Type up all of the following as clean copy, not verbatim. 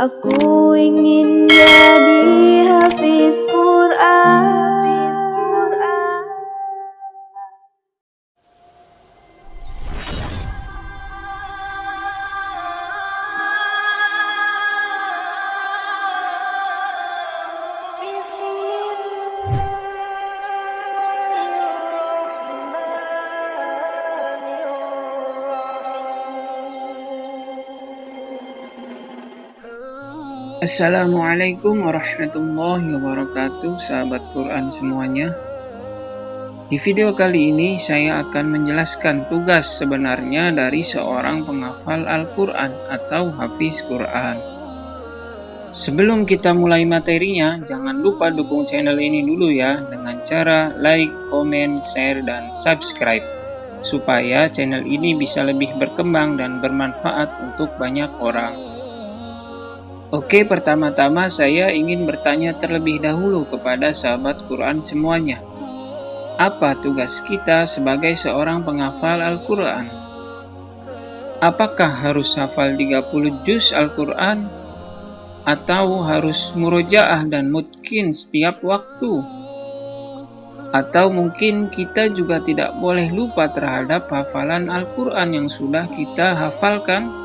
Aku ingin jadi hafiz Quran. Assalamualaikum warahmatullahi wabarakatuh, sahabat Quran semuanya. Di video kali ini saya akan menjelaskan tugas sebenarnya dari seorang penghafal Al-Quran atau hafiz Quran. Sebelum kita mulai materinya, jangan lupa dukung channel ini dulu ya dengan cara like, komen, share, dan subscribe supaya channel ini bisa lebih berkembang dan bermanfaat untuk banyak orang. Oke, pertama-tama saya ingin bertanya terlebih dahulu kepada sahabat Quran semuanya. Apa tugas kita sebagai seorang penghafal Al-Quran? Apakah harus hafal 30 juz Al-Quran? Atau harus murojaah dan mutqin setiap waktu? Atau mungkin kita juga tidak boleh lupa terhadap hafalan Al-Quran yang sudah kita hafalkan?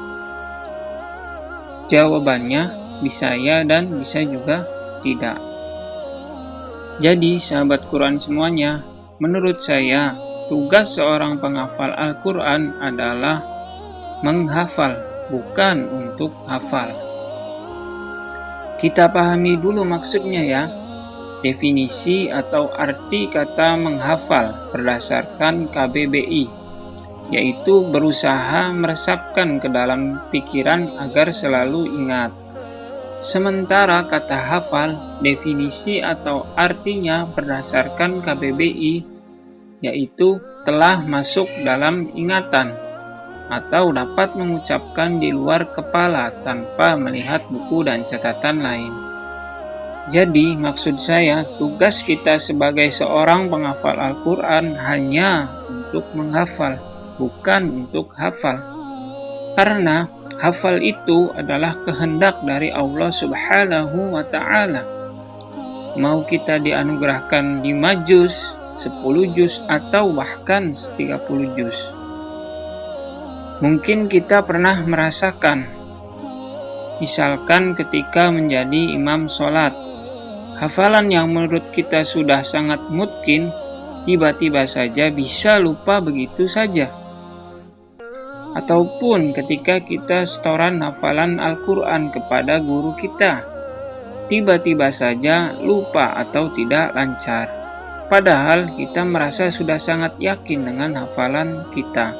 Jawabannya bisa ya dan bisa juga tidak. Jadi sahabat Quran semuanya, menurut saya tugas seorang penghafal Al-Quran adalah menghafal, bukan untuk hafal. Kita pahami dulu maksudnya ya. Definisi atau arti kata menghafal berdasarkan KBBI, yaitu berusaha meresapkan ke dalam pikiran agar selalu ingat. Sementara kata hafal, definisi atau artinya berdasarkan KBBI, yaitu telah masuk dalam ingatan atau dapat mengucapkan di luar kepala tanpa melihat buku dan catatan lain. Jadi maksud saya, tugas kita sebagai seorang penghafal Al-Quran hanya untuk menghafal, bukan untuk hafal. Karena hafal itu adalah kehendak dari Allah Subhanahu wa Ta'ala. Mau kita dianugerahkan 5 juz, 10 juz, atau bahkan 30 juz. Mungkin kita pernah merasakan, misalkan ketika menjadi imam sholat, hafalan yang menurut kita sudah sangat mutqin, tiba-tiba saja bisa lupa begitu saja. Ataupun ketika kita setoran hafalan Al-Quran kepada guru kita, tiba-tiba saja lupa atau tidak lancar. Padahal kita merasa sudah sangat yakin dengan hafalan kita.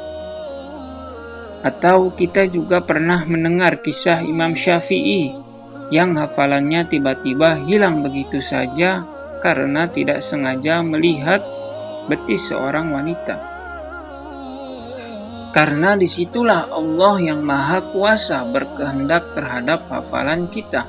Atau kita juga pernah mendengar kisah Imam Syafi'i yang hafalannya tiba-tiba hilang begitu saja karena tidak sengaja melihat betis seorang wanita. Karena disitulah Allah yang Maha Kuasa berkehendak terhadap hafalan kita.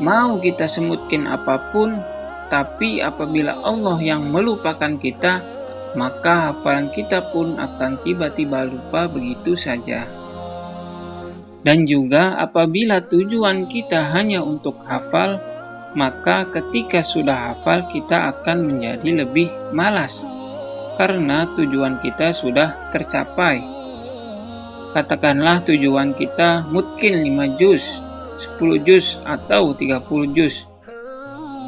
Mau kita semutkin apapun, tapi apabila Allah yang melupakan kita, maka hafalan kita pun akan tiba-tiba lupa begitu saja. Dan juga apabila tujuan kita hanya untuk hafal, maka ketika sudah hafal kita akan menjadi lebih malas. Karena tujuan kita sudah tercapai. Katakanlah tujuan kita mungkin 5 juz, 10 juz, atau 30 juz.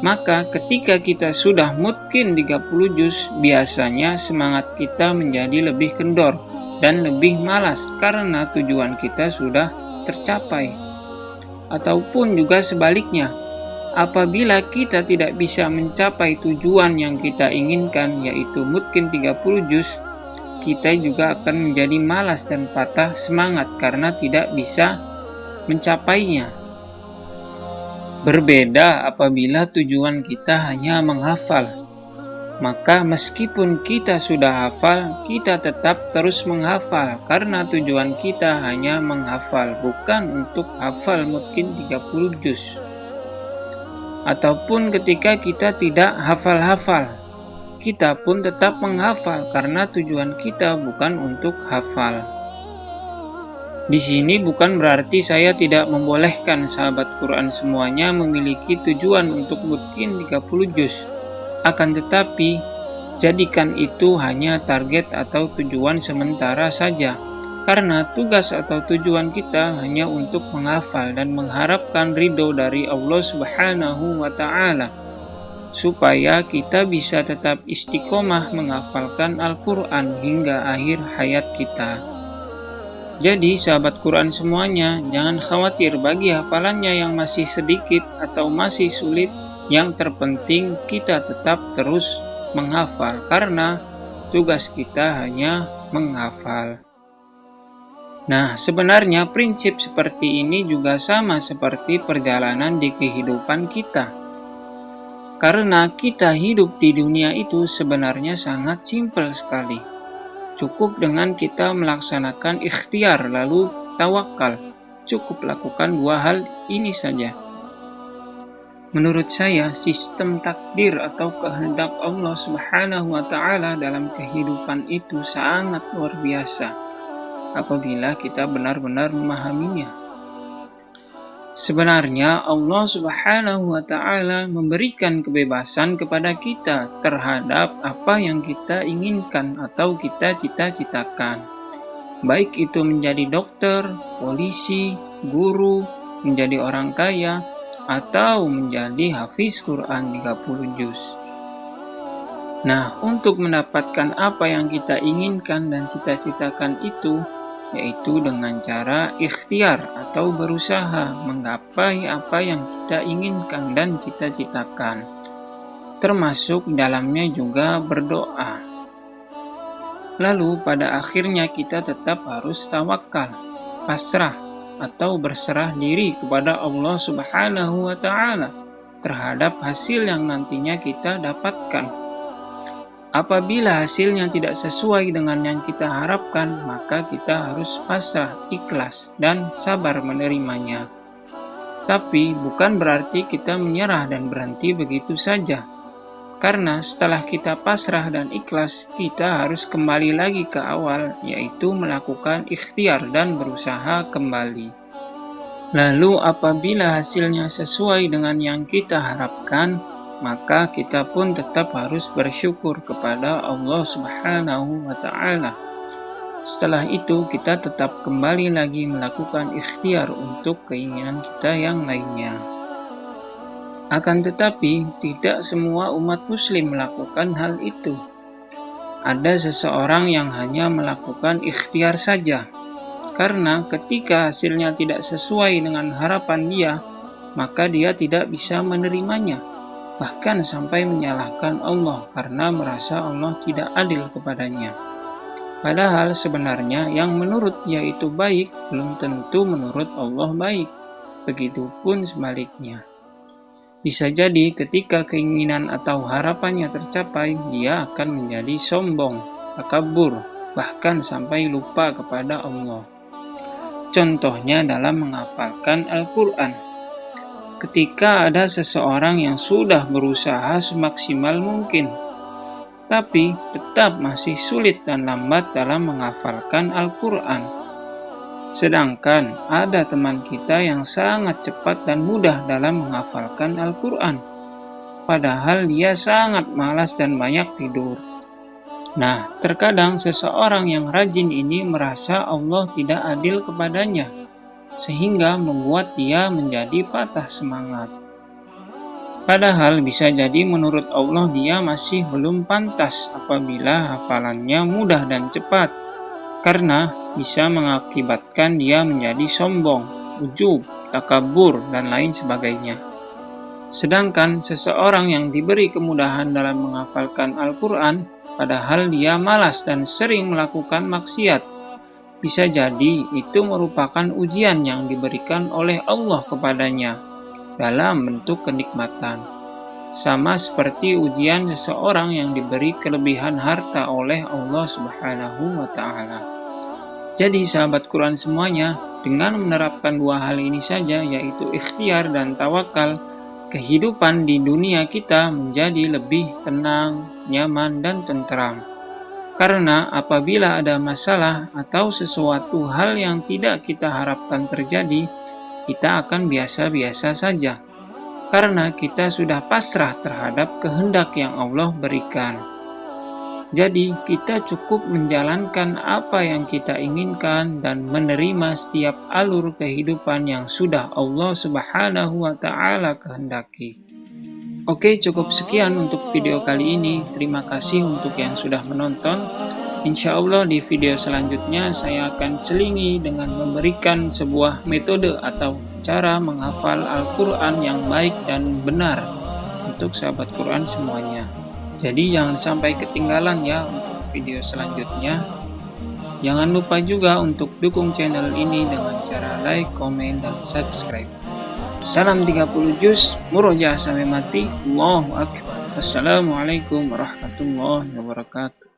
Maka ketika kita sudah mungkin 30 juz, biasanya semangat kita menjadi lebih kendor dan lebih malas karena tujuan kita sudah tercapai. Ataupun juga sebaliknya, apabila kita tidak bisa mencapai tujuan yang kita inginkan, yaitu mungkin 30 juz, kita juga akan menjadi malas dan patah semangat karena tidak bisa mencapainya. Berbeda apabila tujuan kita hanya menghafal. Maka meskipun kita sudah hafal, kita tetap terus menghafal karena tujuan kita hanya menghafal, bukan untuk hafal mungkin 30 juz. Ataupun ketika kita tidak hafal-hafal, kita pun tetap menghafal karena tujuan kita bukan untuk hafal. Di sini bukan berarti saya tidak membolehkan sahabat Quran semuanya memiliki tujuan untuk mungkin 30 juz. Akan tetapi, jadikan itu hanya target atau tujuan sementara saja. Karena tugas atau tujuan kita hanya untuk menghafal dan mengharapkan ridho dari Allah Subhanahu wa Ta'ala, supaya kita bisa tetap istiqomah menghafalkan Al-Quran hingga akhir hayat kita. Jadi sahabat Quran semuanya, jangan khawatir bagi hafalannya yang masih sedikit atau masih sulit. Yang terpenting kita tetap terus menghafal karena tugas kita hanya menghafal. Nah, sebenarnya prinsip seperti ini juga sama seperti perjalanan di kehidupan kita. Karena kita hidup di dunia itu sebenarnya sangat simpel sekali. Cukup dengan kita melaksanakan ikhtiar lalu tawakal. Cukup lakukan 2 hal ini saja. Menurut saya, sistem takdir atau kehendak Allah Subhanahu wa Ta'ala dalam kehidupan itu sangat luar biasa apabila kita benar-benar memahaminya. Sebenarnya Allah Subhanahu wa Ta'ala memberikan kebebasan kepada kita terhadap apa yang kita inginkan atau kita cita-citakan. Baik itu menjadi dokter, polisi, guru, menjadi orang kaya, atau menjadi hafiz Quran 30 juz. Nah, untuk mendapatkan apa yang kita inginkan dan cita-citakan itu, yaitu dengan cara ikhtiar atau berusaha menggapai apa yang kita inginkan dan cita-citakan. Termasuk dalamnya juga berdoa. Lalu pada akhirnya kita tetap harus tawakal, pasrah atau berserah diri kepada Allah Subhanahu wa Ta'ala terhadap hasil yang nantinya kita dapatkan. Apabila hasilnya tidak sesuai dengan yang kita harapkan, maka kita harus pasrah, ikhlas, dan sabar menerimanya. Tapi bukan berarti kita menyerah dan berhenti begitu saja. Karena setelah kita pasrah dan ikhlas, kita harus kembali lagi ke awal, yaitu melakukan ikhtiar dan berusaha kembali. Lalu apabila hasilnya sesuai dengan yang kita harapkan, maka kita pun tetap harus bersyukur kepada Allah Subhanahu wa Ta'ala. Setelah itu kita tetap kembali lagi melakukan ikhtiar untuk keinginan kita yang lainnya. Akan tetapi tidak semua umat muslim melakukan hal itu. Ada seseorang yang hanya melakukan ikhtiar saja. Karena ketika hasilnya tidak sesuai dengan harapan dia, maka dia tidak bisa menerimanya. Bahkan sampai menyalahkan Allah karena merasa Allah tidak adil kepadanya. Padahal sebenarnya yang menurut dia itu baik, belum tentu menurut Allah baik. Begitupun sebaliknya. Bisa jadi ketika keinginan atau harapannya tercapai, dia akan menjadi sombong, takabur, bahkan sampai lupa kepada Allah. Contohnya dalam menghafalkan Al-Quran. Ketika ada seseorang yang sudah berusaha semaksimal mungkin, tapi tetap masih sulit dan lambat dalam menghafalkan Al-Quran. Sedangkan ada teman kita yang sangat cepat dan mudah dalam menghafalkan Al-Quran, padahal dia sangat malas dan banyak tidur. Nah, terkadang seseorang yang rajin ini merasa Allah tidak adil kepadanya, sehingga membuat dia menjadi patah semangat. Padahal bisa jadi menurut Allah dia masih belum pantas apabila hafalannya mudah dan cepat, karena bisa mengakibatkan dia menjadi sombong, ujub, takabur, dan lain sebagainya. Sedangkan seseorang yang diberi kemudahan dalam menghafalkan Al-Quran, padahal dia malas dan sering melakukan maksiat, bisa jadi itu merupakan ujian yang diberikan oleh Allah kepadanya dalam bentuk kenikmatan. Sama seperti ujian seseorang yang diberi kelebihan harta oleh Allah Subhanahu wa Ta'ala. Jadi sahabat Quran semuanya, dengan menerapkan 2 hal ini saja, yaitu ikhtiar dan tawakal, kehidupan di dunia kita menjadi lebih tenang, nyaman, dan tentram. Karena apabila ada masalah atau sesuatu hal yang tidak kita harapkan terjadi, kita akan biasa-biasa saja. Karena kita sudah pasrah terhadap kehendak yang Allah berikan. Jadi, kita cukup menjalankan apa yang kita inginkan dan menerima setiap alur kehidupan yang sudah Allah Subhanahu wa Ta'ala kehendaki. Oke, cukup sekian untuk video kali ini. Terima kasih untuk yang sudah menonton. Insya Allah di video selanjutnya saya akan selingi dengan memberikan sebuah metode atau cara menghafal Al-Quran yang baik dan benar untuk sahabat Quran semuanya. Jadi jangan sampai ketinggalan ya untuk video selanjutnya. Jangan lupa juga untuk dukung channel ini dengan cara like, komen, dan subscribe. Salam 30 juz, murojaah sampai mati. Allahu Akbar. Assalamualaikum warahmatullahi wabarakatuh.